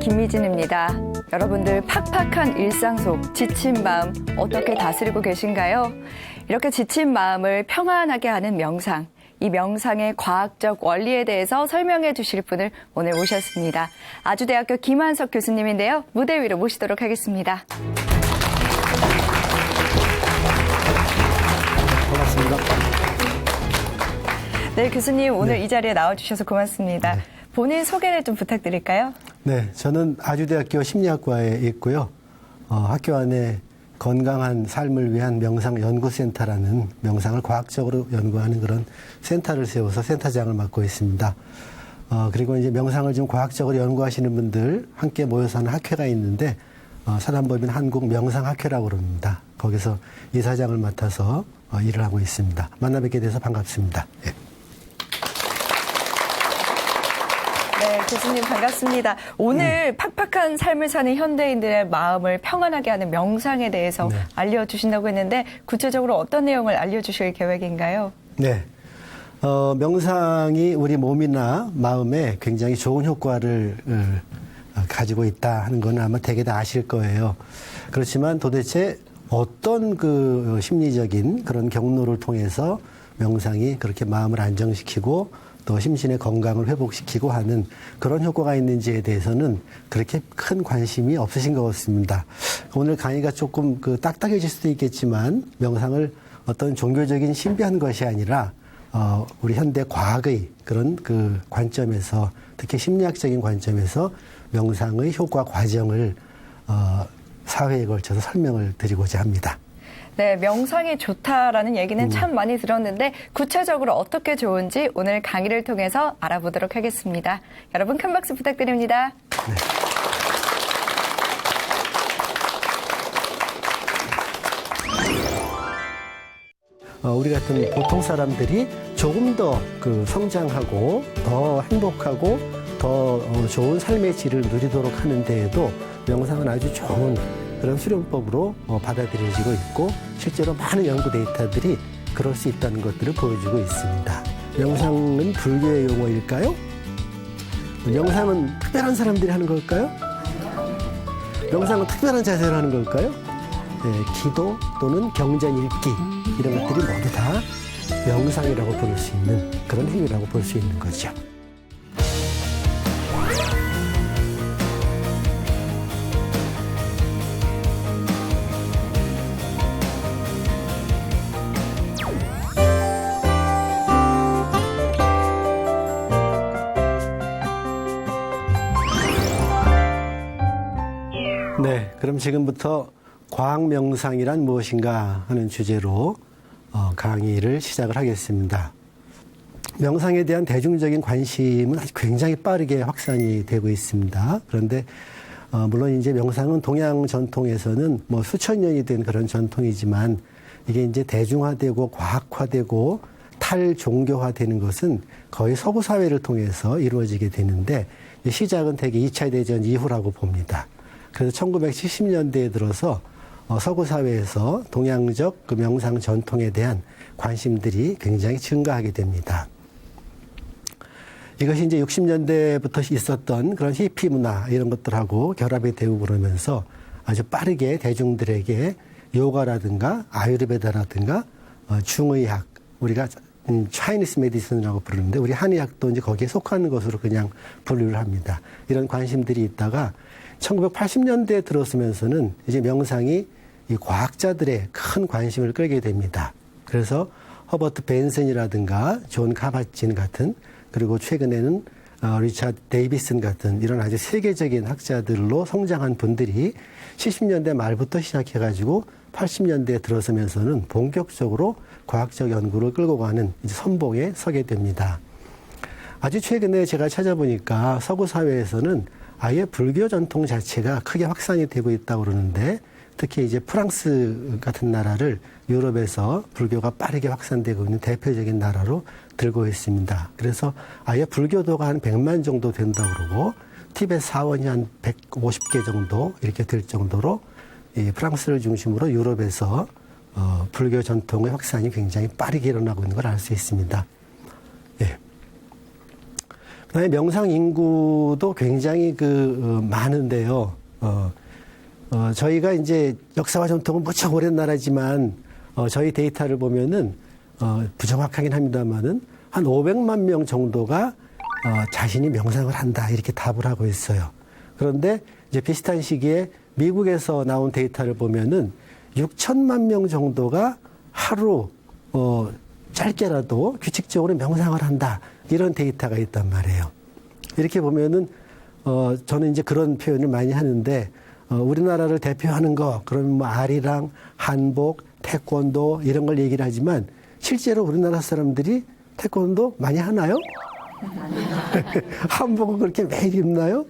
김미진입니다. 여러분들 팍팍한 일상 속 지친 마음 어떻게 다스리고 계신가요? 이렇게 지친 마음을 평안하게 하는 명상. 이 명상의 과학적 원리에 대해서 설명해 주실 분을 오늘 모셨습니다. 아주대학교 김한석 교수님인데요. 무대 위로 모시도록 하겠습니다. 반갑습니다. 네, 교수님 오늘 이 자리에 나와주셔서 고맙습니다. 네. 본인 소개를 좀 부탁드릴까요? 네, 저는 아주대학교 심리학과에 있고요. 학교 안에 건강한 삶을 위한 명상연구센터라는 명상을 과학적으로 연구하는 그런 센터를 세워서 센터장을 맡고 있습니다. 그리고 이제 명상을 좀 과학적으로 연구하시는 분들 함께 모여서 하는 학회가 있는데 사단법인 한국명상학회라고 그럽니다. 거기서 이사장을 맡아서 일을 하고 있습니다. 만나 뵙게 돼서 반갑습니다. 예. 네, 교수님 반갑습니다. 오늘 팍팍한 삶을 사는 현대인들의 마음을 평안하게 하는 명상에 대해서 알려주신다고 했는데 구체적으로 어떤 내용을 알려주실 계획인가요? 네. 명상이 우리 몸이나 마음에 굉장히 좋은 효과를 가지고 있다 하는 건 아마 대개 다 아실 거예요. 그렇지만 도대체 어떤 그 심리적인 그런 경로를 통해서 명상이 그렇게 마음을 안정시키고 또 심신의 건강을 회복시키고 하는 그런 효과가 있는지에 대해서는 그렇게 큰 관심이 없으신 것 같습니다. 오늘 강의가 조금 딱딱해질 수도 있겠지만 명상을 어떤 종교적인 신비한 것이 아니라 우리 현대 과학의 그런 그 관점에서 특히 심리학적인 관점에서 명상의 효과 과정을 사회에 걸쳐서 설명을 드리고자 합니다. 네, 명상이 좋다라는 얘기는 참 많이 들었는데 구체적으로 어떻게 좋은지 오늘 강의를 통해서 알아보도록 하겠습니다. 여러분 큰 박수 부탁드립니다. 네. 우리 같은 보통 사람들이 조금 더 성장하고 더 행복하고 더 좋은 삶의 질을 누리도록 하는 데에도 명상은 아주 좋은 그런 수련법으로 받아들여지고 있고 실제로 많은 연구 데이터들이 그럴 수 있다는 것들을 보여주고 있습니다. 명상은 불교의 용어일까요? 명상은 특별한 사람들이 하는 걸까요? 명상은 특별한 자세로 하는 걸까요? 네, 기도 또는 경전 읽기 이런 것들이 모두 다 명상이라고 볼 수 있는 그런 행위라고 볼 수 있는 거죠. 네, 그럼 지금부터 과학명상이란 무엇인가 하는 주제로 강의를 시작을 하겠습니다. 명상에 대한 대중적인 관심은 아주 굉장히 빠르게 확산이 되고 있습니다. 그런데 물론 이제 명상은 동양 전통에서는 뭐 수천 년이 된 그런 전통이지만 이게 이제 대중화되고 과학화되고 탈종교화되는 것은 거의 서구 사회를 통해서 이루어지게 되는데 시작은 대개 2차 대전 이후라고 봅니다. 그래서 1970년대에 들어서 서구 사회에서 동양적 그 명상 전통에 대한 관심들이 굉장히 증가하게 됩니다. 이것이 이제 60년대부터 있었던 그런 히피 문화 이런 것들하고 결합이 되고 그러면서 아주 빠르게 대중들에게 요가라든가 아유르베다라든가 중의학, 우리가 차이니스 메디슨이라고 부르는데 우리 한의학도 이제 거기에 속하는 것으로 그냥 분류를 합니다. 이런 관심들이 있다가 1980년대에 들어서면서는 이제 명상이 이 과학자들의 큰 관심을 끌게 됩니다. 그래서 허버트 벤슨이라든가 존 카바친 같은 그리고 최근에는 리차드 데이비슨 같은 이런 아주 세계적인 학자들로 성장한 분들이 70년대 말부터 시작해가지고 80년대에 들어서면서는 본격적으로 과학적 연구를 끌고 가는 이제 선봉에 서게 됩니다. 아주 최근에 제가 찾아보니까 서구 사회에서는 아예 불교 전통 자체가 크게 확산이 되고 있다고 그러는데 특히 이제 프랑스 같은 나라를 유럽에서 불교가 빠르게 확산되고 있는 대표적인 나라로 들고 있습니다. 그래서 아예 불교도가 한 100만 정도 된다고 그러고 티베트 사원이 한 150개 정도 이렇게 될 정도로 이 프랑스를 중심으로 유럽에서 불교 전통의 확산이 굉장히 빠르게 일어나고 있는 걸 알 수 있습니다. 예. 그다음에 명상 인구도 굉장히 많은데요. 저희가 이제 역사와 전통은 무척 오랜 나라지만 저희 데이터를 보면은 부정확하긴 합니다만은 한 500만 명 정도가 자신이 명상을 한다 이렇게 답을 하고 있어요. 그런데 이제 비슷한 시기에 미국에서 나온 데이터를 보면은 6천만 명 정도가 하루 짧게라도 규칙적으로 명상을 한다 이런 데이터가 있단 말이에요. 이렇게 보면은 저는 이제 그런 표현을 많이 하는데 우리나라를 대표하는 거 그러면 뭐 아리랑, 한복, 태권도 이런 걸 얘기를 하지만 실제로 우리나라 사람들이 태권도 많이 하나요? 한복은 그렇게 매일 입나요?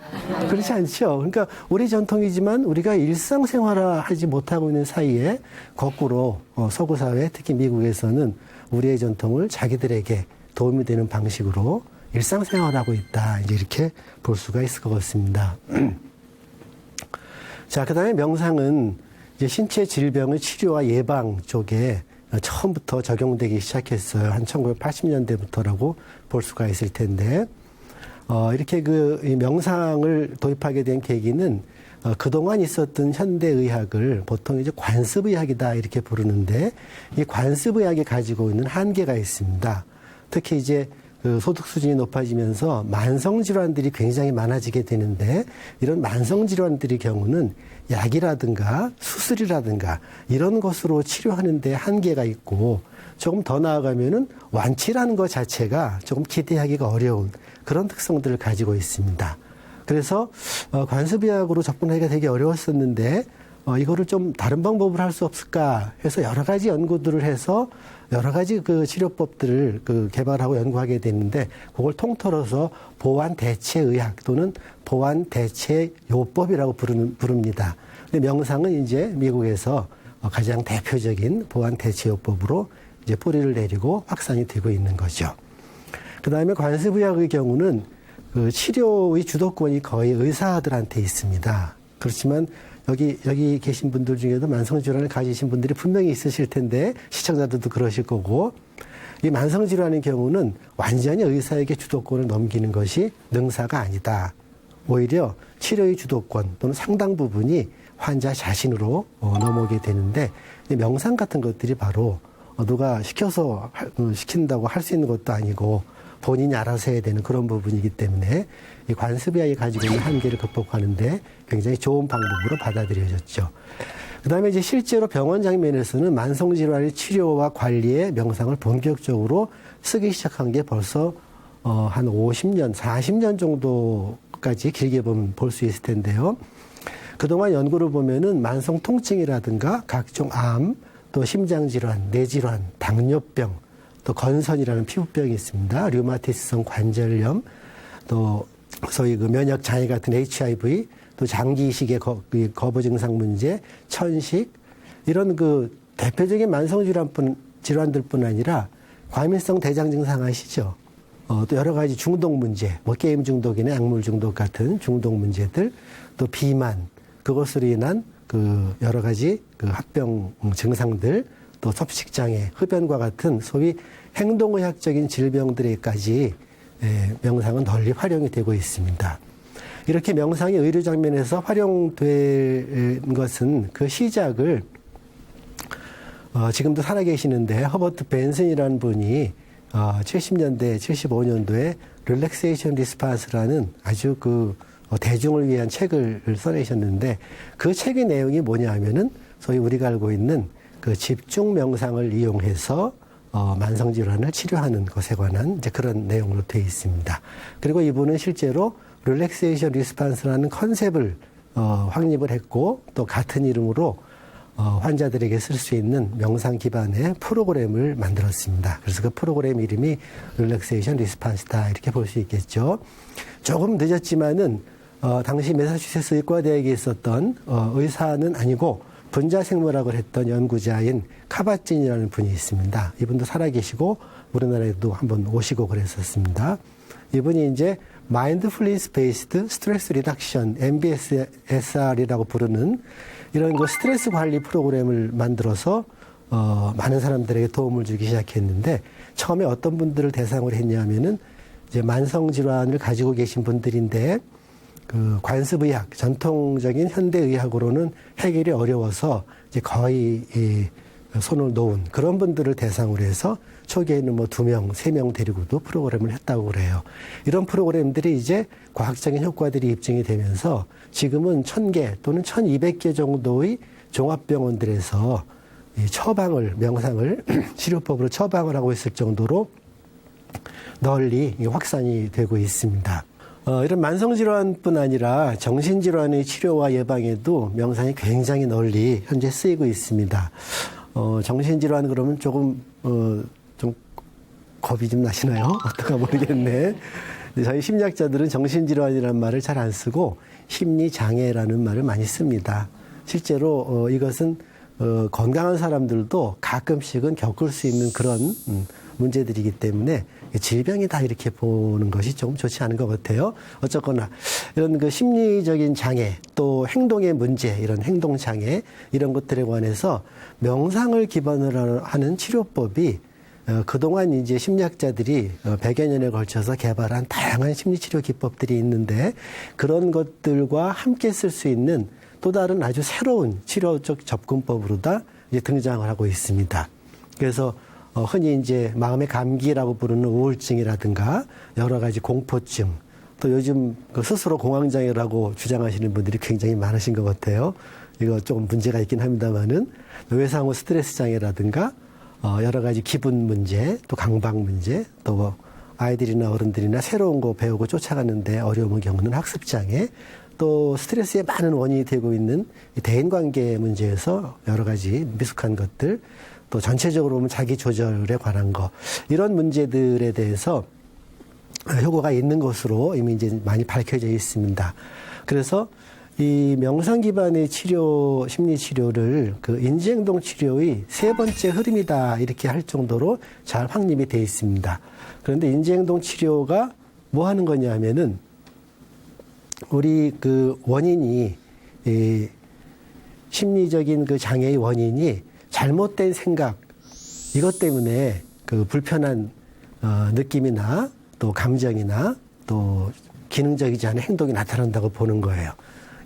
그렇지 않죠. 그러니까 우리 전통이지만 우리가 일상생활화하지 못하고 있는 사이에 거꾸로 서구 사회, 특히 미국에서는 우리의 전통을 자기들에게 도움이 되는 방식으로 일상생활하고 있다. 이제 이렇게 볼 수가 있을 것 같습니다. 자, 그다음에 명상은 이제 신체 질병의 치료와 예방 쪽에 처음부터 적용되기 시작했어요. 한 1980년대부터라고 볼 수가 있을 텐데, 이렇게 이 명상을 도입하게 된 계기는 그동안 있었던 현대의학을 보통 이제 관습의학이다 이렇게 부르는데, 이 관습의학이 가지고 있는 한계가 있습니다. 특히 이제 소득 수준이 높아지면서 만성질환들이 굉장히 많아지게 되는데, 이런 만성질환들의 경우는 약이라든가 수술이라든가 이런 것으로 치료하는 데 한계가 있고, 조금 더 나아가면은 완치라는 것 자체가 조금 기대하기가 어려운 그런 특성들을 가지고 있습니다. 그래서 관습의학으로 접근하기가 되게 어려웠었는데 이거를 좀 다른 방법을 할 수 없을까 해서 여러 가지 연구들을 해서 여러 가지 치료법들을 개발하고 연구하게 됐는데, 그걸 통틀어서 보완대체의학 또는 보완대체요법이라고 부릅니다. 근데 명상은 이제 미국에서 가장 대표적인 보완대체요법으로 이제 뿌리를 내리고 확산이 되고 있는 거죠. 그 다음에 관습의학의 경우는 치료의 주도권이 거의 의사들한테 있습니다. 그렇지만 여기 계신 분들 중에도 만성질환을 가지신 분들이 분명히 있으실 텐데, 시청자들도 그러실 거고, 이 만성질환의 경우는 완전히 의사에게 주도권을 넘기는 것이 능사가 아니다. 오히려 치료의 주도권 또는 상당 부분이 환자 자신으로 넘어오게 되는데, 명상 같은 것들이 바로 누가 시켜서 시킨다고 할 수 있는 것도 아니고 본인이 알아서 해야 되는 그런 부분이기 때문에 이 관습의학이 가지고 있는 한계를 극복하는데 굉장히 좋은 방법으로 받아들여졌죠. 그 다음에 이제 실제로 병원 장면에서는 만성질환의 치료와 관리에 명상을 본격적으로 쓰기 시작한 게 벌써 한 50년, 40년 정도까지 길게 보면 볼 수 있을 텐데요. 그동안 연구를 보면은 만성 통증이라든가 각종 암, 또 심장질환, 뇌질환, 당뇨병, 또 건선이라는 피부병이 있습니다. 류마티스성 관절염, 또 소위 면역 장애 같은 HIV, 또 장기 이식의 거부 증상 문제, 천식, 이런 대표적인 만성 질환들뿐 아니라 과민성 대장 증상 아시죠? 또 여러 가지 중독 문제, 게임 중독이나 약물 중독 같은 중독 문제들, 또 비만, 그것으로 인한 여러 가지 합병 증상들, 또 섭식장애, 흡연과 같은 소위 행동의학적인 질병들에까지 명상은 널리 활용이 되고 있습니다. 이렇게 명상이 의료 장면에서 활용된 것은 그 시작을 지금도 살아계시는데 허버트 벤슨이라는 분이 70년대, 75년도에 릴렉세이션 리스판스라는 아주 대중을 위한 책을 써내셨는데, 그 책의 내용이 뭐냐 하면은 소위 우리가 알고 있는 집중 명상을 이용해서 만성질환을 치료하는 것에 관한 이제 그런 내용으로 되어 있습니다. 그리고 이분은 실제로 릴렉세이션 리스판스라는 컨셉을 확립을 했고, 또 같은 이름으로 환자들에게 쓸 수 있는 명상 기반의 프로그램을 만들었습니다. 그래서 그 프로그램 이름이 릴렉세이션 리스판스다 이렇게 볼 수 있겠죠. 조금 늦었지만은 당시 매사추세츠 의과대학에 있었던 의사는 아니고 분자생물학을 했던 연구자인 카바진이라는 분이 있습니다. 이분도 살아계시고 우리나라에도 한번 오시고 그랬었습니다. 이분이 이제 마인드풀니스 베이스드 스트레스 리덕션 MBSR이라고 부르는 이런 스트레스 관리 프로그램을 만들어서 많은 사람들에게 도움을 주기 시작했는데, 처음에 어떤 분들을 대상으로 했냐면은 이제 만성 질환을 가지고 계신 분들인데 그 관습의학, 전통적인 현대의학으로는 해결이 어려워서 이제 거의 손을 놓은 그런 분들을 대상으로 해서 초기에는 뭐 2명, 3명 데리고도 프로그램을 했다고 그래요. 이런 프로그램들이 이제 과학적인 효과들이 입증이 되면서 지금은 1000개 또는 1200개 정도의 종합병원들에서 이 처방을, 명상을 치료법으로 처방을 하고 있을 정도로 널리 확산이 되고 있습니다. 이런 만성질환뿐 아니라 정신질환의 치료와 예방에도 명상이 굉장히 널리 현재 쓰이고 있습니다. 정신질환 그러면 조금, 좀 겁이 좀 나시나요? 어떨까 모르겠네. 저희 심리학자들은 정신질환이라는 말을 잘 안 쓰고 심리장애라는 말을 많이 씁니다. 실제로 이것은 건강한 사람들도 가끔씩은 겪을 수 있는 그런 문제들이기 때문에 질병이다 이렇게 보는 것이 좀 좋지 않은 것 같아요. 어쨌거나 이런 그 심리적인 장애 또 행동의 문제 이런 행동 장애 이런 것들에 관해서 명상을 기반으로 하는 치료법이 그동안 이제 심리학자들이 100여 년에 걸쳐서 개발한 다양한 심리치료 기법들이 있는데 그런 것들과 함께 쓸 수 있는 또 다른 아주 새로운 치료적 접근법으로다 이제 등장을 하고 있습니다. 그래서 흔히 이제 마음의 감기라고 부르는 우울증이라든가 여러 가지 공포증 또 요즘 그 스스로 공황장애라고 주장하시는 분들이 굉장히 많으신 것 같아요. 이거 조금 문제가 있긴 합니다만은 외상후 스트레스 장애라든가 여러 가지 기분 문제 또 강박 문제 또 아이들이나 어른들이나 새로운 거 배우고 쫓아가는데 어려움을 겪는 학습 장애 또 스트레스의 많은 원인이 되고 있는 대인관계 문제에서 여러 가지 미숙한 것들 또 전체적으로 보면 자기 조절에 관한 거 이런 문제들에 대해서 효과가 있는 것으로 이미 이제 많이 밝혀져 있습니다. 그래서 이 명상 기반의 치료, 심리 치료를 그 인지행동 치료의 3번째 흐름이다 이렇게 할 정도로 잘 확립이 돼 있습니다. 그런데 인지행동 치료가 뭐 하는 거냐 하면은 우리 그 원인이 심리적인 그 장애의 원인이 잘못된 생각 이것 때문에 그 불편한 느낌이나 또 감정이나 또 기능적이지 않은 행동이 나타난다고 보는 거예요.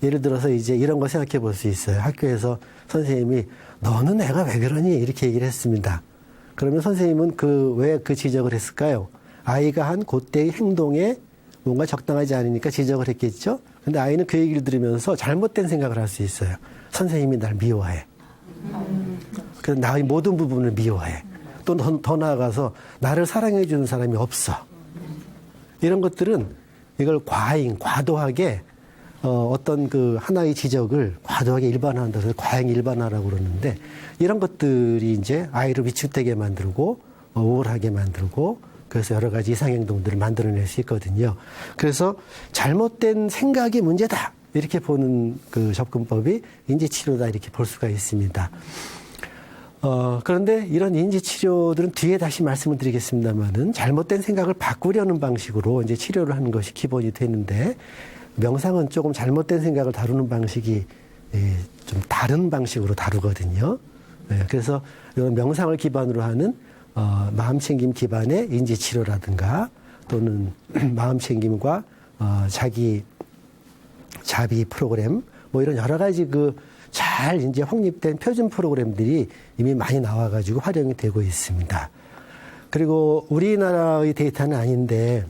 예를 들어서 이제 이런 거 생각해 볼 수 있어요. 학교에서 선생님이 너는 애가 왜 그러니 이렇게 얘기를 했습니다. 그러면 선생님은 왜 그 지적을 했을까요? 아이가 한 그때의 행동에 뭔가 적당하지 않으니까 지적을 했겠죠. 근데 아이는 그 얘기를 들으면서 잘못된 생각을 할 수 있어요. 선생님이 날 미워해. 그래서 나의 모든 부분을 미워해. 또 더 나아가서 나를 사랑해 주는 사람이 없어. 이런 것들은 이걸 과도하게 어떤 그 하나의 지적을 과도하게 일반화한다 해서 과잉 일반화라고 그러는데 이런 것들이 이제 아이를 위축되게 만들고 우울하게 만들고 그래서 여러 가지 이상행동들을 만들어낼 수 있거든요. 그래서 잘못된 생각이 문제다. 이렇게 보는 그 접근법이 인지치료다. 이렇게 볼 수가 있습니다. 그런데 이런 인지치료들은 뒤에 다시 말씀을 드리겠습니다만은 잘못된 생각을 바꾸려는 방식으로 이제 치료를 하는 것이 기본이 되는데 명상은 조금 잘못된 생각을 다루는 방식이 좀 다른 방식으로 다루거든요. 그래서 이런 명상을 기반으로 하는 마음챙김 기반의 인지치료라든가 또는 마음챙김과 자기 자비 프로그램 뭐 이런 여러 가지 잘 이제 확립된 표준 프로그램들이 이미 많이 나와가지고 활용이 되고 있습니다. 그리고 우리나라의 데이터는 아닌데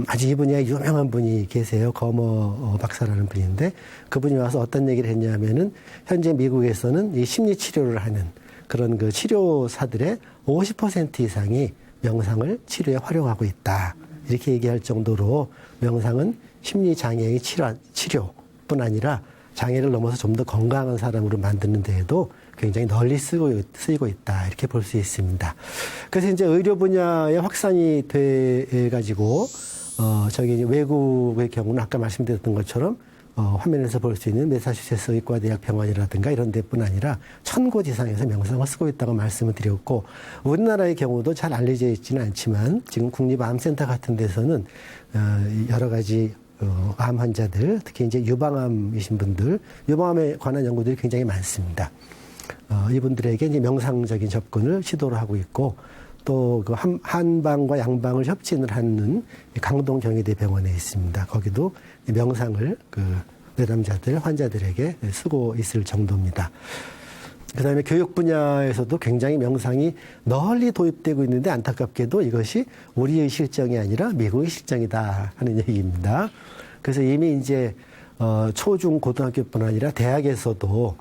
아주 이 분야에 유명한 분이 계세요. 거머 박사라는 분인데 그분이 와서 어떤 얘기를 했냐면은 현재 미국에서는 이 심리 치료를 하는 그런 그 치료사들의 50% 이상이 명상을 치료에 활용하고 있다. 이렇게 얘기할 정도로 명상은 심리 장애의 치료뿐 아니라 장애를 넘어서 좀 더 건강한 사람으로 만드는 데에도 굉장히 널리 쓰이고 있다. 이렇게 볼 수 있습니다. 그래서 이제 의료 분야에 확산이 돼가지고, 저기 외국의 경우는 아까 말씀드렸던 것처럼, 화면에서 볼 수 있는 매사추세츠 의과대학 병원이라든가 이런 데뿐 아니라 1000곳 이상에서 명상을 쓰고 있다고 말씀을 드렸고, 우리나라의 경우도 잘 알려져 있지는 않지만, 지금 국립암센터 같은 데서는, 여러 가지 암 환자들, 특히 이제 유방암이신 분들, 유방암에 관한 연구들이 굉장히 많습니다. 이분들에게 이제 명상적인 접근을 시도를 하고 있고, 또 그 한방과 양방을 협진을 하는 강동 경희대 병원에 있습니다. 거기도 명상을 그 내담자들, 환자들에게 쓰고 있을 정도입니다. 그다음에 교육 분야에서도 굉장히 명상이 널리 도입되고 있는데 안타깝게도 이것이 우리의 실정이 아니라 미국의 실정이다 하는 얘기입니다. 그래서 이미 이제 초중 고등학교뿐 아니라 대학에서도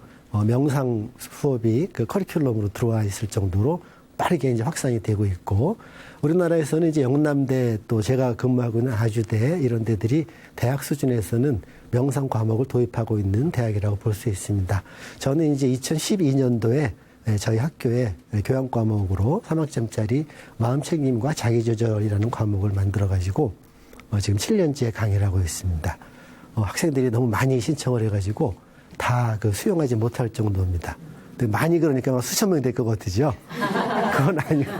명상 수업이 그 커리큘럼으로 들어와 있을 정도로 빠르게 이제 확산이 되고 있고, 우리나라에서는 이제 영남대 또 제가 근무하고 있는 아주대 이런 데들이 대학 수준에서는 명상 과목을 도입하고 있는 대학이라고 볼 수 있습니다. 저는 이제 2012년도에 저희 학교에 교양 과목으로 3학점짜리 마음챙김과 자기조절이라는 과목을 만들어가지고 지금 7년째 강의를 하고 있습니다. 학생들이 너무 많이 신청을 해가지고 다 그 수용하지 못할 정도입니다. 근데 많이 그러니까 막 수천 명이 될 것 같으죠? 그건 아니고,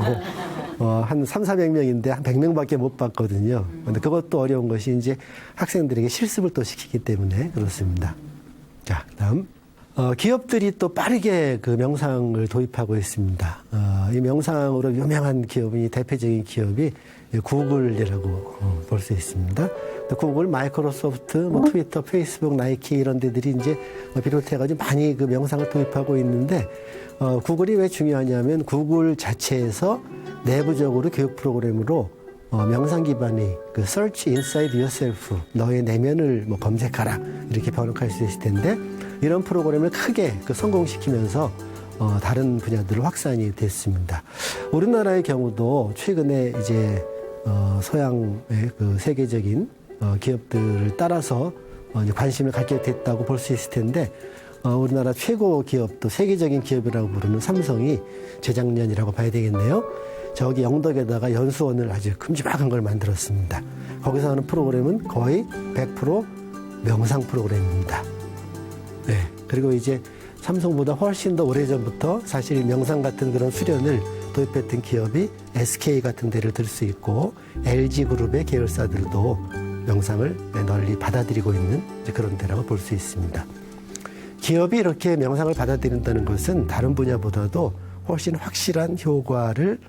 한 300~400명인데 한 100명밖에 못 받거든요. 근데 그것도 어려운 것이 이제 학생들에게 실습을 또 시키기 때문에 그렇습니다. 자, 다음. 기업들이 또 빠르게 그 명상을 도입하고 있습니다. 이 명상으로 유명한 기업이, 대표적인 기업이 구글이라고 볼 수 있습니다. 구글, 마이크로소프트, 뭐 트위터, 페이스북, 나이키 이런 데들이 이제 비롯해가지고 많이 그 명상을 도입하고 있는데, 구글이 왜 중요하냐면 구글 자체에서 내부적으로 교육 프로그램으로 명상 기반의 그 Search Inside Yourself, 너의 내면을 뭐 검색하라 이렇게 번역할 수 있을 텐데, 이런 프로그램을 크게 그 성공시키면서 다른 분야들로 확산이 됐습니다. 우리나라의 경우도 최근에 이제 서양의 그 세계적인 기업들을 따라서 이제 관심을 갖게 됐다고 볼 수 있을 텐데, 우리나라 최고 기업도 세계적인 기업이라고 부르는 삼성이 재작년이라고 봐야 되겠네요. 저기 영덕에다가 연수원을 아주 큼지막한 걸 만들었습니다. 거기서 하는 프로그램은 거의 100% 명상 프로그램입니다. 네. 그리고 이제 삼성보다 훨씬 더 오래전부터 사실 명상 같은 그런 수련을 도입했던 기업이 SK 같은 데를 들 수 있고, LG그룹의 계열사들도 명상을 널리 받아들이고 있는 그런 데라고 볼 수 있습니다. 기업이 이렇게 명상을 받아들인다는 것은 다른 분야보다도 훨씬 확실한 효과를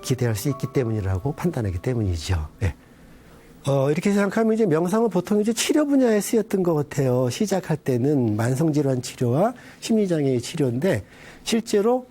기대할 수 있기 때문이라고 판단하기 때문이죠. 네. 이렇게 생각하면 이제 명상은 보통 이제 치료 분야에 쓰였던 것 같아요. 시작할 때는 만성질환 치료와 심리장애 치료인데, 실제로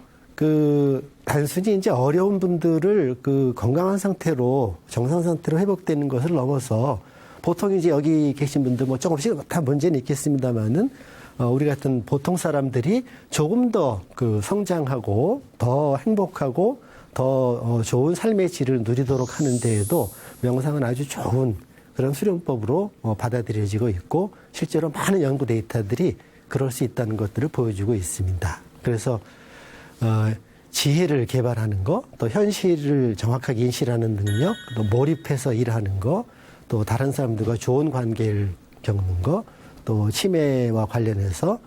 단순히 이제 어려운 분들을 그 건강한 상태로, 정상 상태로 회복되는 것을 넘어서, 보통 이제 여기 계신 분들 뭐 조금씩 다 문제는 있겠습니다만은, 우리 같은 보통 사람들이 조금 더 그 성장하고, 더 행복하고, 더 좋은 삶의 질을 누리도록 하는 데에도 명상은 아주 좋은 그런 수련법으로 받아들여지고 있고, 실제로 많은 연구 데이터들이 그럴 수 있다는 것들을 보여주고 있습니다. 그래서 지혜를 개발하는 거, 또 현실을 정확하게 인식하는 능력, 또 몰입해서 일하는 거, 또 다른 사람들과 좋은 관계를 겪는 거, 또 치매와 관련해서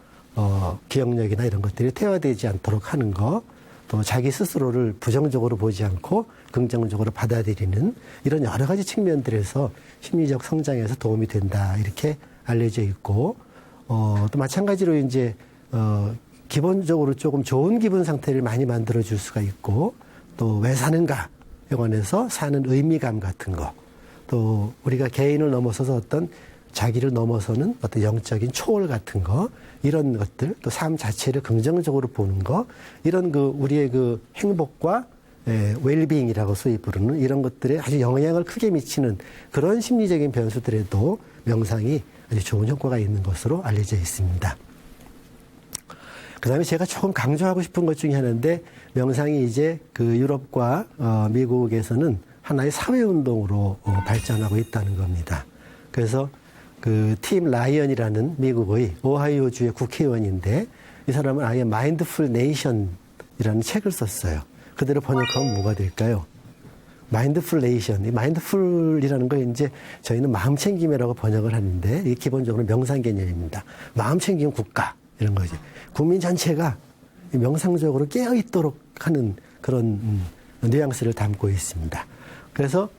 기억력이나 이런 것들이 퇴화되지 않도록 하는 거, 또 자기 스스로를 부정적으로 보지 않고 긍정적으로 받아들이는 이런 여러 가지 측면들에서 심리적 성장에서 도움이 된다, 이렇게 알려져 있고, 또 마찬가지로 이제 기본적으로 조금 좋은 기분 상태를 많이 만들어 줄 수가 있고, 또 왜 사는가에 관해서 사는 의미감 같은 거, 또 우리가 개인을 넘어서서 어떤 자기를 넘어서는 어떤 영적인 초월 같은 거, 이런 것들, 또 삶 자체를 긍정적으로 보는 거, 이런 우리의 행복과 웰빙이라고 소위 부르는 이런 것들에 아주 영향을 크게 미치는 그런 심리적인 변수들에도 명상이 아주 좋은 효과가 있는 것으로 알려져 있습니다. 그 다음에 제가 조금 강조하고 싶은 것 중에 하나인데, 명상이 이제 유럽과 미국에서는 하나의 사회운동으로 발전하고 있다는 겁니다. 그래서 팀 라이언이라는 미국의 오하이오주의 국회의원인데, 이 사람은 아예 마인드풀 네이션이라는 책을 썼어요. 그대로 번역하면 뭐가 될까요? 마인드풀 네이션. 이 마인드풀이라는 거 이제 저희는 마음챙김이라고 번역을 하는데, 이게 기본적으로 명상 개념입니다. 마음챙김 국가, 이런 거지. 국민 전체가 명상적으로 깨어있도록 하는 그런 뉘앙스를 담고 있습니다. 그래서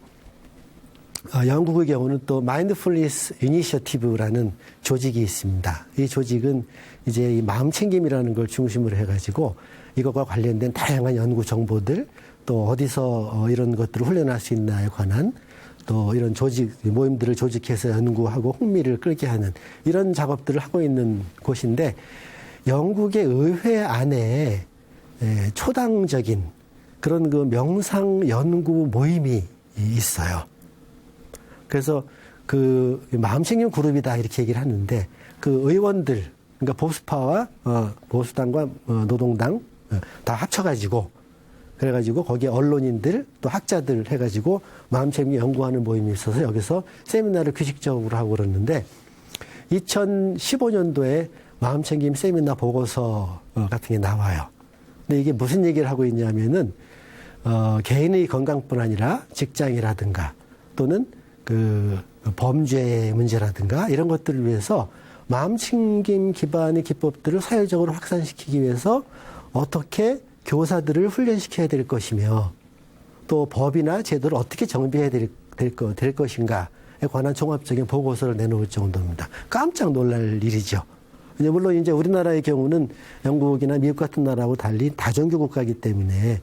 영국의 경우는 또 마인드풀니스 이니셔티브라는 조직이 있습니다. 이 조직은 이제 이 마음챙김이라는 걸 중심으로 해가지고 이것과 관련된 다양한 연구 정보들, 또 어디서 이런 것들을 훈련할 수 있나에 관한 또 이런 모임들을 조직해서 연구하고 흥미를 끌게 하는 이런 작업들을 하고 있는 곳인데 영국의 의회 안에 초당적인 그런 그 명상 연구 모임이 있어요. 그래서 그 마음챙김 그룹이다 이렇게 얘기를 하는데 그 의원들 그러니까 보수파와 보수당과 노동당 다 합쳐가지고 그래가지고 거기에 언론인들 또 학자들 해가지고 마음챙김 연구하는 모임이 있어서 여기서 세미나를 규칙적으로 하고 그러는데 2015년도에 마음챙김 세미나 보고서 같은 게 나와요. 근데 이게 무슨 얘기를 하고 있냐면은 개인의 건강뿐 아니라 직장이라든가 또는 그 범죄 문제라든가 이런 것들을 위해서 마음챙김 기반의 기법들을 사회적으로 확산시키기 위해서 어떻게 교사들을 훈련시켜야 될 것이며 또 법이나 제도를 어떻게 정비해야 될 것인가에 관한 종합적인 보고서를 내놓을 정도입니다. 깜짝 놀랄 일이죠. 물론 이제 우리나라의 경우는 영국이나 미국 같은 나라하고 달리 다종교 국가이기 때문에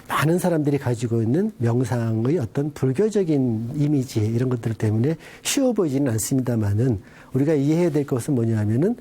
많은 사람들이 가지고 있는 명상의 어떤 불교적인 이미지 이런 것들 때문에 쉬워 보이지는 않습니다만은 우리가 이해해야 될 것은 뭐냐 하면은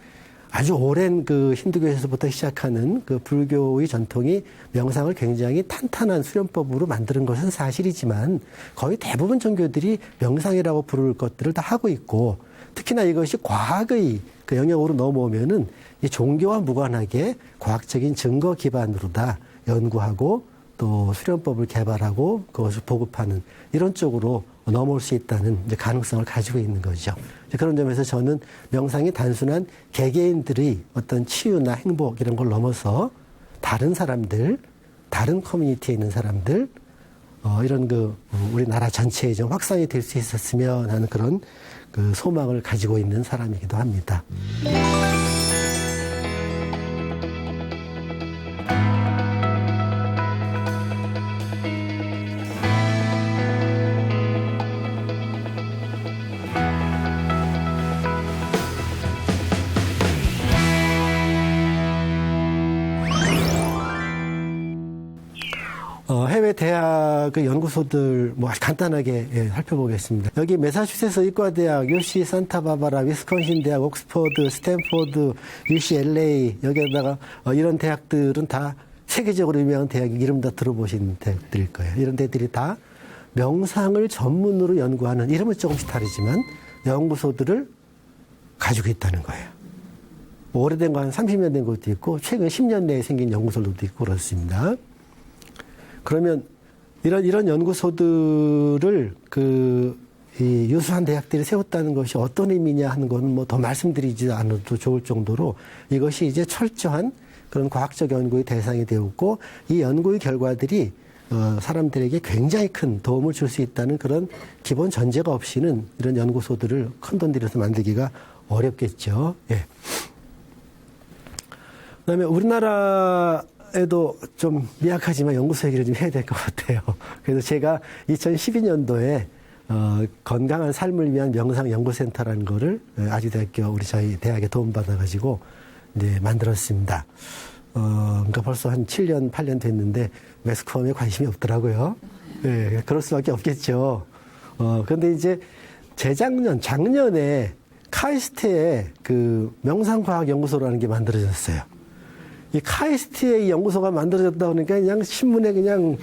아주 오랜 그 힌두교에서부터 시작하는 그 불교의 전통이 명상을 굉장히 탄탄한 수련법으로 만드는 것은 사실이지만 거의 대부분 종교들이 명상이라고 부를 것들을 다 하고 있고 특히나 이것이 과학의 그 영역으로 넘어오면은 이 종교와 무관하게 과학적인 증거 기반으로 다 연구하고 또 수련법을 개발하고 그것을 보급하는 이런 쪽으로 넘어올 수 있다는 이제 가능성을 가지고 있는 거죠. 그런 점에서 저는 명상이 단순한 개개인들의 어떤 치유나 행복 이런 걸 넘어서 다른 사람들, 다른 커뮤니티에 있는 사람들, 이런 그 우리나라 전체에 좀 확산이 될 수 있었으면 하는 그런 그 소망을 가지고 있는 사람이기도 합니다. 해외 대학의 연구소들 뭐 아주 간단하게 살펴보겠습니다. 여기 매사추세츠 의과대학, UC 산타바바라, 위스콘신 대학, 옥스퍼드, 스탠포드, UCLA 여기에다가 이런 대학들은 다 세계적으로 유명한 대학 이름 다 들어보신 대학들일 거예요. 이런 데들이 다 명상을 전문으로 연구하는 이름은 조금씩 다르지만 연구소들을 가지고 있다는 거예요. 뭐 오래된 거 한 30년 된 것도 있고 최근 10년 내에 생긴 연구소들도 있고 그렇습니다. 그러면 이런 연구소들을 이 유수한 대학들이 세웠다는 것이 어떤 의미냐 하는 거는 뭐 더 말씀드리지 않아도 좋을 정도로 이것이 이제 철저한 그런 과학적 연구의 대상이 되었고 이 연구의 결과들이 사람들에게 굉장히 큰 도움을 줄 수 있다는 그런 기본 전제가 없이는 이런 연구소들을 큰돈 들여서 만들기가 어렵겠죠. 예. 그다음에 우리나라에도 좀 미약하지만 연구소 얘기를 좀 해야 될 것 같아요. 그래서 제가 2012년도에 건강한 삶을 위한 명상 연구센터라는 거를 아주대학교 우리 저희 대학에 도움받아가지고 이제 만들었습니다. 그러니까 벌써 한 7년, 8년 됐는데 매스컴에 관심이 없더라고요. 예, 그럴 수밖에 없겠죠. 그런데 이제 작년에 카이스트에 그 명상과학연구소라는 게 만들어졌어요. 이 카이스트의 이 연구소가 만들어졌다 보니까 그냥 신문에 그냥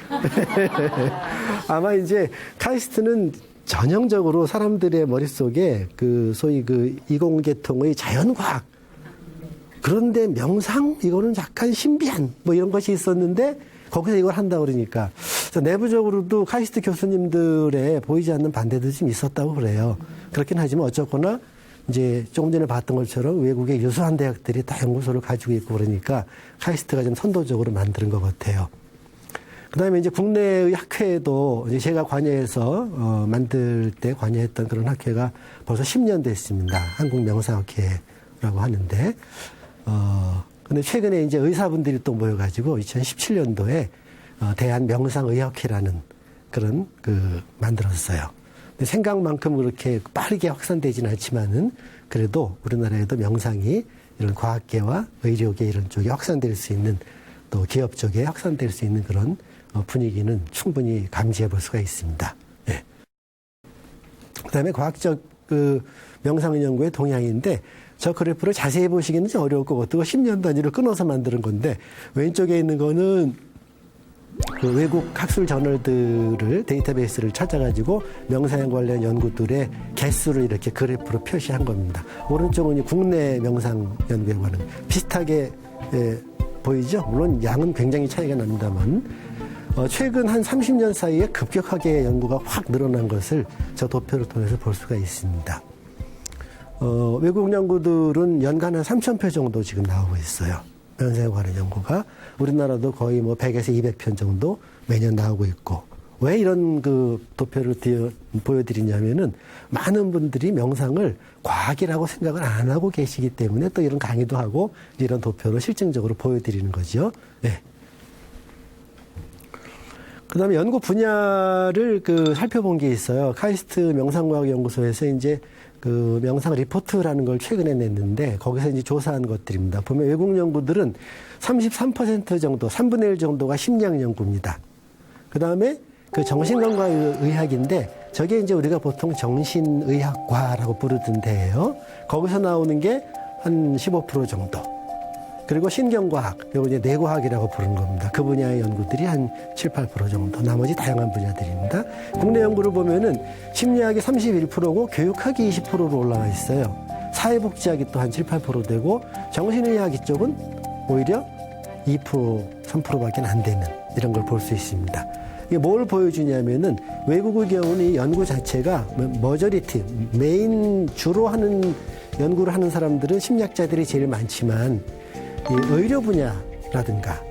아마 이제 카이스트는 전형적으로 사람들의 머릿속에 그 소위 그 이공계통의 자연과학 그런데 명상 이거는 약간 신비한 뭐 이런 것이 있었는데 거기서 이걸 한다 그러니까 내부적으로도 카이스트 교수님들의 보이지 않는 반대도 좀 있었다고 그래요. 그렇긴 하지만 어쨌거나 이제 조금 전에 봤던 것처럼 외국의 유수한 대학들이 다 연구소를 가지고 있고 그러니까 카이스트가 좀 선도적으로 만드는 것 같아요. 그다음에 이제 국내의 학회도 이제 제가 관여해서 만들 때 관여했던 그런 학회가 벌써 10년 됐습니다. 한국명상학회라고 하는데 근데 최근에 이제 의사분들이 또 모여가지고 2017년도에 대한명상의학회라는 그런 만들었어요. 근데 생각만큼 그렇게 빠르게 확산되지는 않지만은 그래도 우리나라에도 명상이 이런 과학계와 의료계 이런 쪽에 확산될 수 있는 또 기업 쪽에 확산될 수 있는 그런 분위기는 충분히 감지해 볼 수가 있습니다. 예. 그다음에 과학적 명상 연구의 동향인데 저 그래프를 자세히 보시기는 좀 어려울 것 같고 10년 단위로 끊어서 만드는 건데 왼쪽에 있는 거는 그 외국 학술 저널들을 데이터베이스를 찾아가지고 명상 관련 연구들의 개수를 이렇게 그래프로 표시한 겁니다. 오른쪽은 국내 명상 연구에 관한 비슷하게 보이죠? 물론 양은 굉장히 차이가 납니다만 최근 한 30년 사이에 급격하게 연구가 확 늘어난 것을 저 도표를 통해서 볼 수가 있습니다. 외국 연구들은 연간 한 3,000편 정도 지금 나오고 있어요. 명상에 관한 연구가. 우리나라도 거의 뭐 100에서 200편 정도 매년 나오고 있고. 왜 이런 그 도표를 보여드리냐면은 많은 분들이 명상을 과학이라고 생각을 안 하고 계시기 때문에 또 이런 강의도 하고 이런 도표를 실증적으로 보여드리는 거죠. 네. 그 다음에 연구 분야를 살펴본 게 있어요. 카이스트 명상과학연구소에서 이제 그 명상 리포트라는 걸 최근에 냈는데 거기서 이제 조사한 것들입니다. 보면 외국 연구들은 33% 정도, 3분의 1 정도가 심리학 연구입니다. 그 다음에 그 정신건강의학인데 저게 이제 우리가 보통 정신의학과라고 부르던 데예요. 거기서 나오는 게 한 15% 정도. 그리고 신경과학, 이거 이제 뇌과학이라고 부르는 겁니다. 그 분야의 연구들이 한 7, 8% 정도. 나머지 다양한 분야들입니다. 국내 연구를 보면은 심리학이 31%고 교육학이 20%로 올라와 있어요. 사회복지학이 또 한 7, 8% 되고 정신의학 이쪽은 오히려 2%, 3%밖에 안 되는 이런 걸 볼 수 있습니다. 이게 뭘 보여주냐면은 외국의 경우는 이 연구 자체가 머저리티, 메인 주로 하는 연구를 하는 사람들은 심리학자들이 제일 많지만 이 의료 분야라든가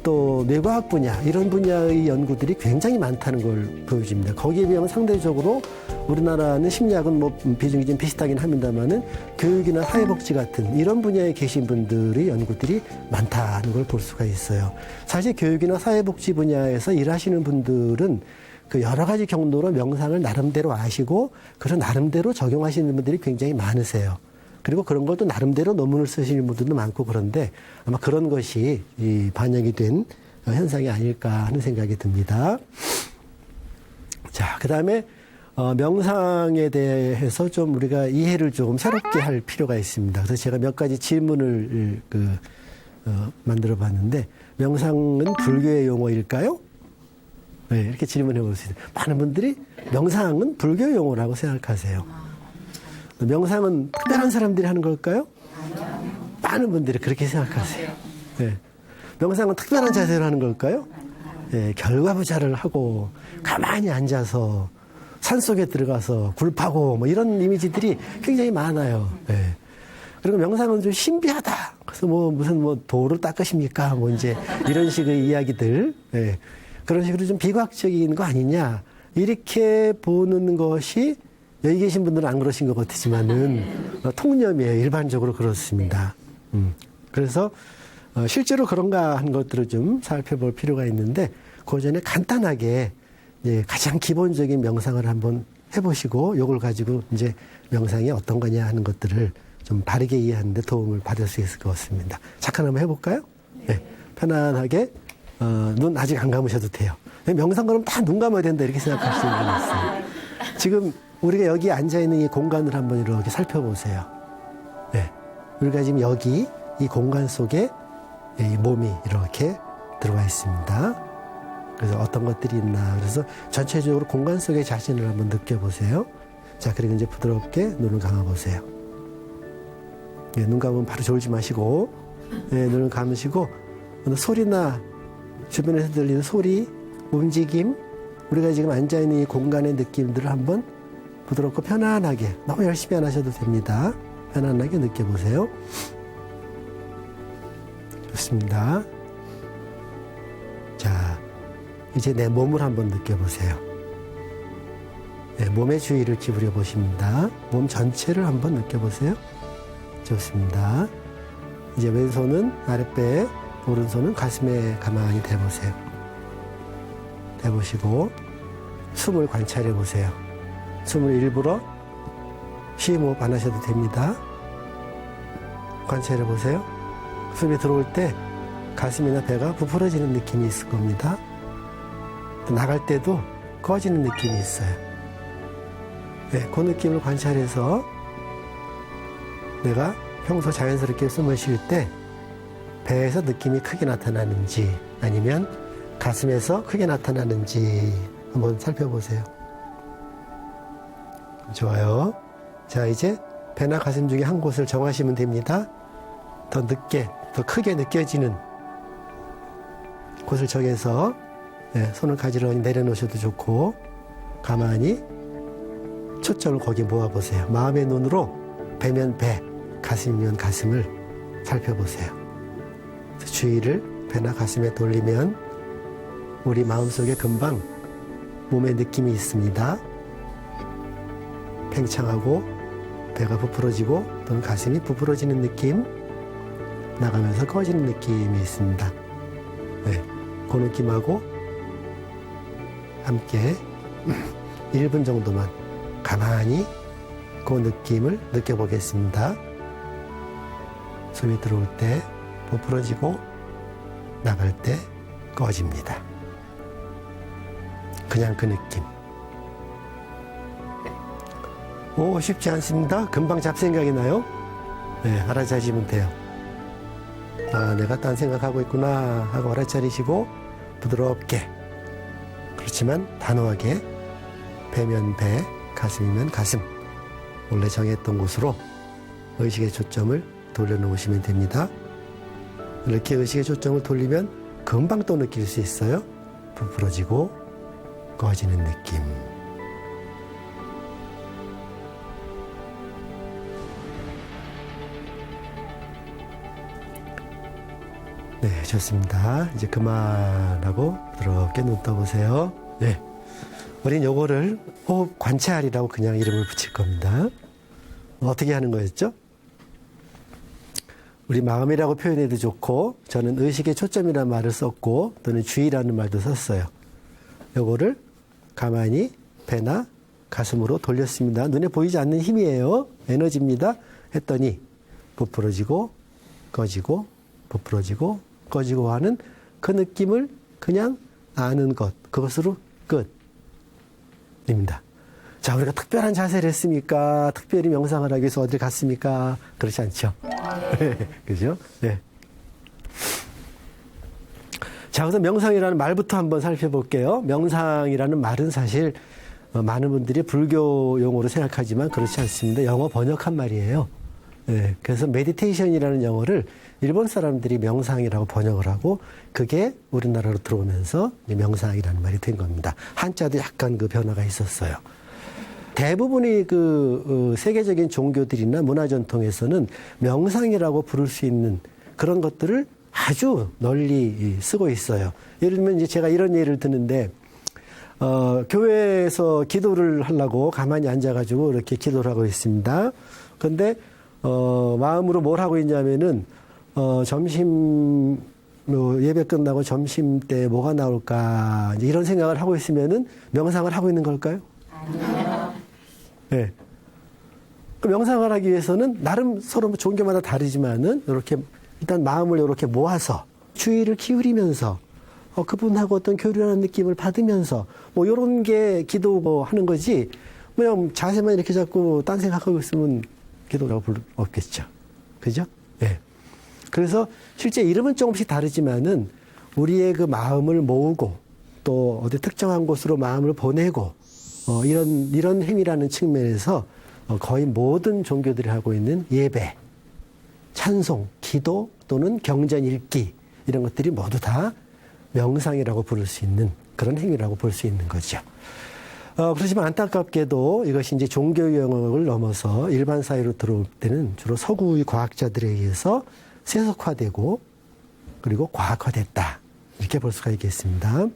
또 뇌과학 분야 이런 분야의 연구들이 굉장히 많다는 걸 보여줍니다. 거기에 비하면 상대적으로 우리나라는 심리학은 뭐 비중이 좀 비슷하긴 합니다만은 교육이나 사회복지 같은 이런 분야에 계신 분들의 연구들이 많다는 걸 볼 수가 있어요. 사실 교육이나 사회복지 분야에서 일하시는 분들은 그 여러 가지 경로로 명상을 나름대로 아시고 그런 나름대로 적용하시는 분들이 굉장히 많으세요. 그리고 그런 걸 또 나름대로 논문을 쓰시는 분들도 많고 그런데 아마 그런 것이 반영이 된 현상이 아닐까 하는 생각이 듭니다. 자, 그 다음에 명상에 대해서 좀 우리가 이해를 좀 새롭게 할 필요가 있습니다. 그래서 제가 몇 가지 질문을 만들어 봤는데 명상은 불교의 용어일까요? 네, 이렇게 질문해 볼 수 있어요. 많은 분들이 명상은 불교 용어라고 생각하세요. 명상은 특별한 사람들이 하는 걸까요? 많은 분들이 그렇게 생각하세요. 네. 명상은 특별한 자세로 하는 걸까요? 네, 결과부자를 하고 가만히 앉아서 산속에 들어가서 굴파고 뭐 이런 이미지들이 굉장히 많아요. 네. 그리고 명상은 좀 신비하다. 그래서 뭐 무슨 뭐 도를 닦으십니까? 뭐 이제 이런 식의 이야기들. 네. 그런 식으로 좀 비과학적인 거 아니냐. 이렇게 보는 것이 여기 계신 분들은 안 그러신 것 같지만은 통념이에요. 일반적으로 그렇습니다. 그래서 실제로 그런가 하는 것들을 좀 살펴볼 필요가 있는데 그 전에 간단하게 가장 기본적인 명상을 한번 해보시고 이걸 가지고 이제 명상이 어떤 거냐 하는 것들을 좀 바르게 이해하는 데 도움을 받을 수 있을 것 같습니다. 잠깐 한번 해볼까요? 네. 편안하게 눈 아직 안 감으셔도 돼요. 명상 그러면 다 눈 감아야 된다 이렇게 생각하시는 분이 있어요. 지금 우리가 여기 앉아있는 이 공간을 한번 이렇게 살펴보세요. 네. 우리가 지금 여기 이 공간 속에 이 몸이 이렇게 들어가 있습니다. 그래서 어떤 것들이 있나. 그래서 전체적으로 공간 속의 자신을 한번 느껴보세요. 자, 그리고 이제 부드럽게 눈을 감아보세요. 네, 눈 감으면 바로 졸지 마시고, 네, 눈을 감으시고, 소리나 주변에서 들리는 소리, 움직임, 우리가 지금 앉아있는 이 공간의 느낌들을 한번 부드럽고 편안하게, 너무 열심히 안 하셔도 됩니다. 편안하게 느껴보세요. 좋습니다. 자, 이제 내 몸을 한번 느껴보세요. 네, 몸의 주의를 기울여 보십니다. 몸 전체를 한번 느껴보세요. 좋습니다. 이제 왼손은 아랫배에, 오른손은 가슴에 가만히 대보세요. 대보시고 숨을 관찰해 보세요. 숨을 일부러 심호흡 안 하셔도 됩니다. 관찰해 보세요. 숨이 들어올 때 가슴이나 배가 부풀어지는 느낌이 있을 겁니다. 또 나갈 때도 꺼지는 느낌이 있어요. 네, 그 느낌을 관찰해서 내가 평소 자연스럽게 숨을 쉴 때 배에서 느낌이 크게 나타나는지 아니면 가슴에서 크게 나타나는지 한번 살펴보세요. 좋아요. 자, 이제 배나 가슴 중에 한 곳을 정하시면 됩니다. 더 늦게, 더 크게 느껴지는 곳을 정해서 손을 가지런히 내려놓으셔도 좋고 가만히 초점을 거기 모아보세요. 마음의 눈으로 배면 배, 가슴이면 가슴을 살펴보세요. 주의를 배나 가슴에 돌리면 우리 마음속에 금방 몸의 느낌이 있습니다. 팽창하고 배가 부풀어지고 또는 가슴이 부풀어지는 느낌, 나가면서 꺼지는 느낌이 있습니다. 네, 그 느낌하고 함께 1분 정도만 가만히 그 느낌을 느껴보겠습니다. 숨이 들어올 때 부풀어지고 나갈 때 꺼집니다. 그냥 그 느낌. 오, 쉽지 않습니다. 금방 잡생각이 나요. 네, 알아차리시면 돼요. 아, 내가 딴 생각하고 있구나 하고 알아차리시고 부드럽게, 그렇지만 단호하게 배면 배, 가슴이면 가슴, 원래 정했던 곳으로 의식의 초점을 돌려놓으시면 됩니다. 이렇게 의식의 초점을 돌리면 금방 또 느낄 수 있어요. 부풀어지고 꺼지는 느낌. 네, 좋습니다. 이제 그만하고 부드럽게 눈 떠보세요. 네. 우린 요거를 호흡 관찰이라고 그냥 이름을 붙일 겁니다. 어떻게 하는 거였죠? 우리 마음이라고 표현해도 좋고, 저는 의식의 초점이라는 말을 썼고, 또는 주의라는 말도 썼어요. 요거를 가만히 배나 가슴으로 돌렸습니다. 눈에 보이지 않는 힘이에요. 에너지입니다. 했더니 부풀어지고 꺼지고 부풀어지고 꺼지고 하는 그 느낌을 그냥 아는 것, 그것으로 끝입니다. 자, 우리가 특별한 자세를 했습니까? 특별히 명상을 하기 위해서 어딜 갔습니까? 그렇지 않죠? 그죠? 네. 자, 그래서 명상이라는 말부터 한번 살펴볼게요. 명상이라는 말은 사실 많은 분들이 불교 용어로 생각하지만 그렇지 않습니다. 영어 번역한 말이에요. 네. 그래서 메디테이션이라는 영어를 일본 사람들이 명상이라고 번역을 하고 그게 우리나라로 들어오면서 명상이라는 말이 된 겁니다. 한자도 약간 그 변화가 있었어요. 대부분의 세계적인 종교들이나 문화 전통에서는 명상이라고 부를 수 있는 그런 것들을 아주 널리 쓰고 있어요. 예를 들면 이제 제가 이런 예를 드는데, 교회에서 기도를 하려고 가만히 앉아가지고 이렇게 기도를 하고 있습니다. 근데, 마음으로 뭘 하고 있냐면은, 예배 끝나고 점심 때 뭐가 나올까, 이제 이런 생각을 하고 있으면은 명상을 하고 있는 걸까요? 아니요. 네. 그 명상을 하기 위해서는 나름 서로 종교마다 다르지만은 이렇게 일단 마음을 이렇게 모아서 주의를 기울이면서 그분하고 어떤 교류하는 느낌을 받으면서 뭐 이런 게 기도하는 거지. 그냥 자세만 이렇게 잡고 딴 생각하고 있으면 기도라고 부를 없겠죠. 그죠? 네. 그래서 실제 이름은 조금씩 다르지만은 우리의 그 마음을 모으고 또 어디 특정한 곳으로 마음을 보내고 이런 행위라는 측면에서 거의 모든 종교들이 하고 있는 예배, 찬송, 기도 또는 경전 읽기 이런 것들이 모두 다 명상이라고 부를 수 있는 그런 행위라고 볼 수 있는 거죠. 그렇지만 안타깝게도 이것이 이제 종교 영역을 넘어서 일반 사회로 들어올 때는 주로 서구의 과학자들에 의해서 세속화되고 그리고 과학화됐다 이렇게 볼 수가 있겠습니다.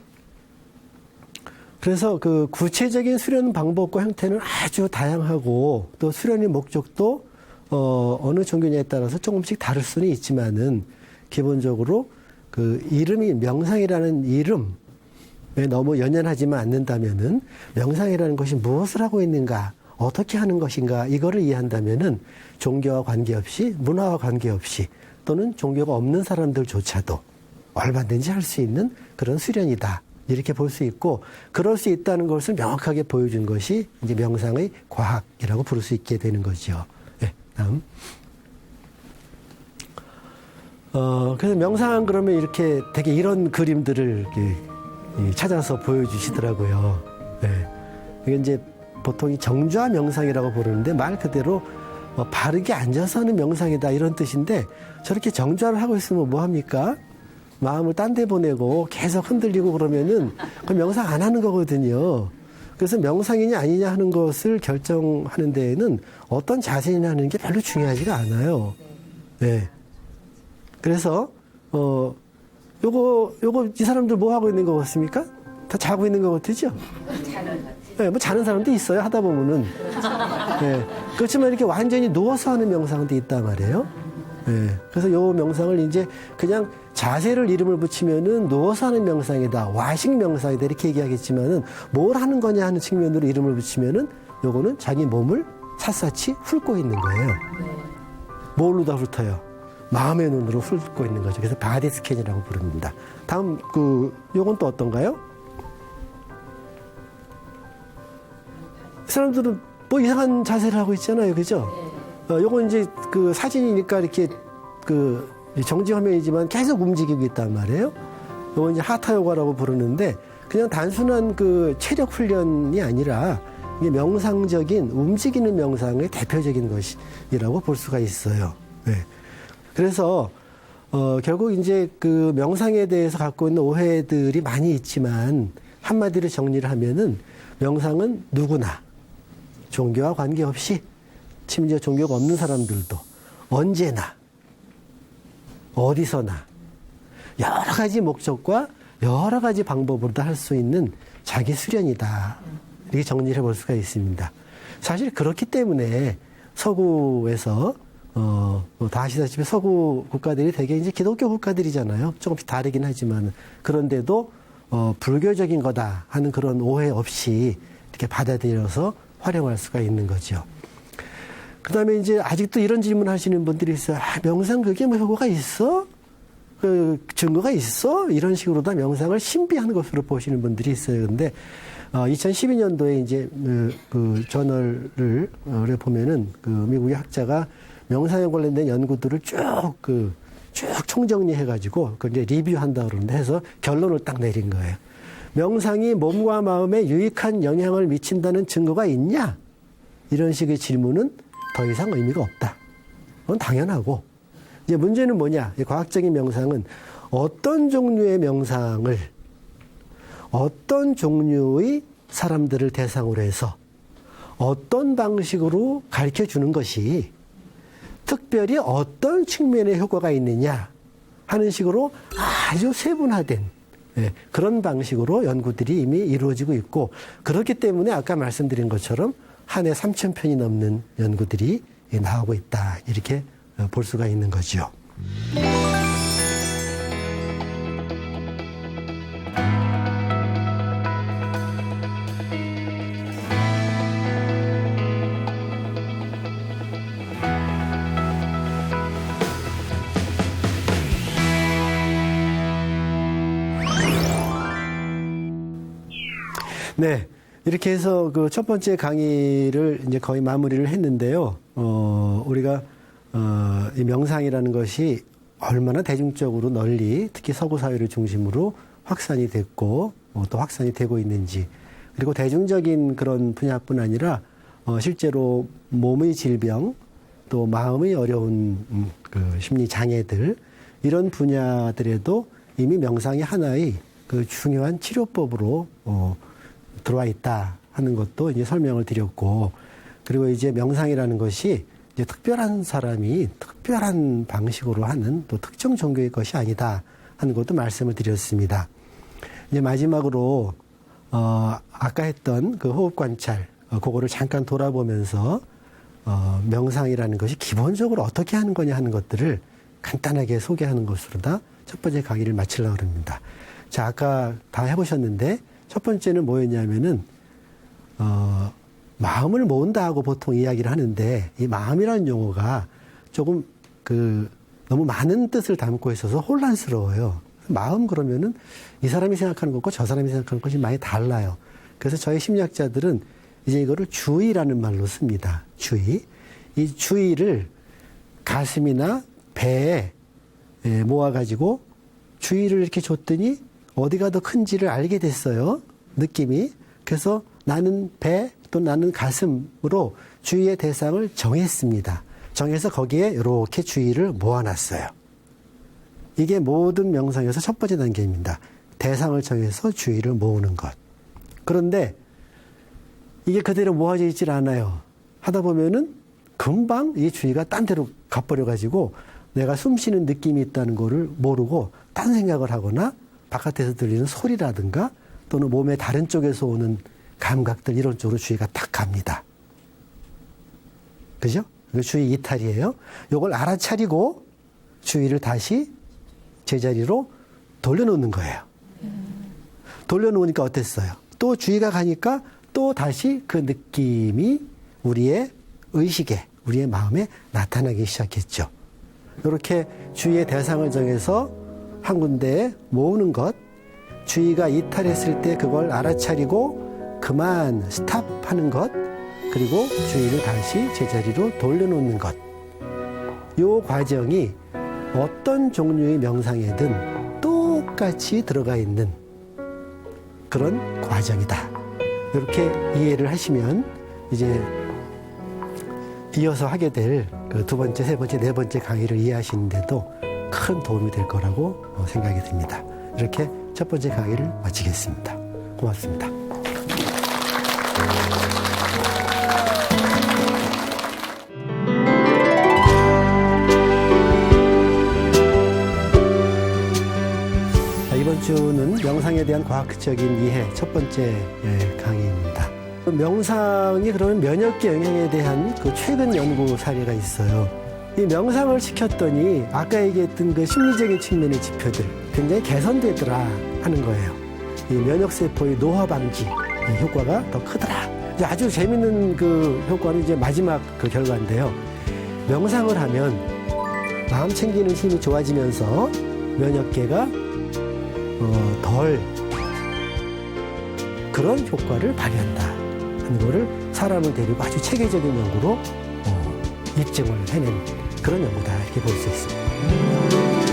그래서 그 구체적인 수련 방법과 형태는 아주 다양하고 또 수련의 목적도 어느 종교냐에 따라서 조금씩 다를 수는 있지만은 기본적으로 그 이름이 명상이라는 이름에 너무 연연하지만 않는다면은 명상이라는 것이 무엇을 하고 있는가, 어떻게 하는 것인가 이거를 이해한다면은 종교와 관계없이 문화와 관계없이 또는 종교가 없는 사람들조차도 얼마든지 할 수 있는 그런 수련이다. 이렇게 볼 수 있고, 그럴 수 있다는 것을 명확하게 보여준 것이 이제 명상의 과학이라고 부를 수 있게 되는 거죠. 네, 다음. 그래서 명상 그러면 이렇게 되게 이런 그림들을 이렇게 찾아서 보여주시더라고요. 네. 이게 이제 보통 이 정좌 명상이라고 부르는데 말 그대로 바르게 앉아서 하는 명상이다 이런 뜻인데, 저렇게 정좌를 하고 있으면 뭐 합니까? 마음을 딴 데 보내고 계속 흔들리고 그러면은 그 명상 안 하는 거거든요. 그래서 명상이냐 아니냐 하는 것을 결정하는 데에는 어떤 자세냐 하는 게 별로 중요하지가 않아요. 네. 그래서 요거 이 사람들 뭐 하고 있는 거 같습니까? 다 자고 있는 거 같으죠? 네, 뭐 자는 사람도 있어요. 하다 보면은. 네. 그렇지만 이렇게 완전히 누워서 하는 명상도 있단 말이에요. 네. 그래서 요 명상을 이제 그냥 자세를 이름을 붙이면은 누워서 하는 명상이다, 와식 명상이다 이렇게 얘기하겠지만은 뭘 하는 거냐 하는 측면으로 이름을 붙이면은 요거는 자기 몸을 샅샅이 훑고 있는 거예요. 뭘로 다 훑어요? 마음의 눈으로 훑고 있는 거죠. 그래서 바디 스캔이라고 부릅니다. 다음 요건 또 어떤가요? 사람들은 뭐 이상한 자세를 하고 있잖아요, 그죠? 요건 이제 사진이니까 이렇게 정지 화면이지만 계속 움직이고 있단 말이에요. 요건 이제 하타 요가라고 부르는데, 그냥 단순한 체력 훈련이 아니라 이게 명상적인 움직이는 명상의 대표적인 것이라고 볼 수가 있어요. 네. 그래서 결국 이제 명상에 대해서 갖고 있는 오해들이 많이 있지만 한마디로 정리를 하면은 명상은 누구나 종교와 관계없이, 심지어 종교가 없는 사람들도 언제나 어디서나 여러 가지 목적과 여러 가지 방법으로 다 할 수 있는 자기 수련이다. 이렇게 정리를 해볼 수가 있습니다. 사실 그렇기 때문에 서구에서 다 아시다시피 서구 국가들이 되게 이제 기독교 국가들이잖아요. 조금씩 다르긴 하지만, 그런데도 불교적인 거다 하는 그런 오해 없이 이렇게 받아들여서 활용할 수가 있는 거죠. 그 다음에 이제 아직도 이런 질문 하시는 분들이 있어요. 명상 그게 뭐 효과가 있어? 증거가 있어? 이런 식으로 다 명상을 신비한 것으로 보시는 분들이 있어요. 근데 2012년도에 이제 저널을 보면은 미국의 학자가 명상에 관련된 연구들을 쭉 총정리해가지고 이제 리뷰한다 그러는데 해서 결론을 딱 내린 거예요. 명상이 몸과 마음에 유익한 영향을 미친다는 증거가 있냐? 이런 식의 질문은 더 이상 의미가 없다. 그건 당연하고, 이제 문제는 뭐냐? 과학적인 명상은 어떤 종류의 명상을 어떤 종류의 사람들을 대상으로 해서 어떤 방식으로 가르쳐 주는 것이 특별히 어떤 측면의 효과가 있느냐 하는 식으로 아주 세분화된 그런 방식으로 연구들이 이미 이루어지고 있고, 그렇기 때문에 아까 말씀드린 것처럼 한 해 3,000편이 넘는 연구들이 나오고 있다. 이렇게 볼 수가 있는 거죠. 네. 이렇게 해서 첫 번째 강의를 이제 거의 마무리를 했는데요. 우리가, 이 명상이라는 것이 얼마나 대중적으로 널리, 특히 서구 사회를 중심으로 확산이 됐고, 또 확산이 되고 있는지, 그리고 대중적인 그런 분야뿐 아니라, 실제로 몸의 질병, 또 마음의 어려운, 심리 장애들, 이런 분야들에도 이미 명상이 하나의 중요한 치료법으로, 들어와 있다 하는 것도 이제 설명을 드렸고, 그리고 이제 명상이라는 것이 이제 특별한 사람이 특별한 방식으로 하는 또 특정 종교의 것이 아니다 하는 것도 말씀을 드렸습니다. 이제 마지막으로 아까 했던 호흡 관찰, 그거를 잠깐 돌아보면서 명상이라는 것이 기본적으로 어떻게 하는 거냐 하는 것들을 간단하게 소개하는 것으로 다 첫 번째 강의를 마치려고 합니다. 자, 아까 다 해보셨는데 첫 번째는 뭐였냐면은 마음을 모은다 하고 보통 이야기를 하는데, 이 마음이라는 용어가 조금 너무 많은 뜻을 담고 있어서 혼란스러워요. 마음 그러면은 이 사람이 생각하는 것과 저 사람이 생각하는 것이 많이 달라요. 그래서 저희 심리학자들은 이제 이거를 주의라는 말로 씁니다. 주의. 이 주의를 가슴이나 배에 모아가지고 주의를 이렇게 줬더니 어디가 더 큰지를 알게 됐어요. 느낌이. 그래서 나는 배 또 나는 가슴으로 주의의 대상을 정했습니다. 정해서 거기에 이렇게 주의를 모아놨어요. 이게 모든 명상에서 첫 번째 단계입니다. 대상을 정해서 주의를 모으는 것. 그런데 이게 그대로 모아져 있질 않아요. 하다 보면은 금방 이 주의가 딴 데로 가버려가지고 내가 숨 쉬는 느낌이 있다는 거를 모르고 딴 생각을 하거나 바깥에서 들리는 소리라든가 또는 몸의 다른 쪽에서 오는 감각들 이런 쪽으로 주의가 탁 갑니다. 그죠? 이거 주의 이탈이에요. 이걸 알아차리고 주의를 다시 제자리로 돌려놓는 거예요. 돌려놓으니까 어땠어요? 또 주의가 가니까 또 다시 그 느낌이 우리의 의식에, 우리의 마음에 나타나기 시작했죠. 이렇게 주의의 대상을 정해서 한 군데에 모으는 것, 주의가 이탈했을 때 그걸 알아차리고 그만 스탑하는 것, 그리고 주의를 다시 제자리로 돌려놓는 것. 이 과정이 어떤 종류의 명상에든 똑같이 들어가 있는 그런 과정이다. 이렇게 이해를 하시면 이제 이어서 하게 될 그 두 번째, 세 번째, 네 번째 강의를 이해하시는데도 큰 도움이 될 거라고 생각이 듭니다. 이렇게 첫 번째 강의를 마치겠습니다. 고맙습니다. 이번 주는 명상에 대한 과학적인 이해 첫 번째 강의입니다. 명상이 그러면 면역계 영향에 대한 그 최근 연구 사례가 있어요. 이 명상을 시켰더니 아까 얘기했던 그 심리적인 측면의 지표들 굉장히 개선되더라 하는 거예요. 이 면역세포의 노화 방지 효과가 더 크더라. 이제 아주 재밌는 그 효과는 이제 마지막 그 결과인데요. 명상을 하면 마음 챙기는 힘이 좋아지면서 면역계가 덜 그런 효과를 발휘한다 하는 거를 사람을 데리고 아주 체계적인 연구로 입증을 해낸 그런 연구다 이렇게 볼 수 있습니다.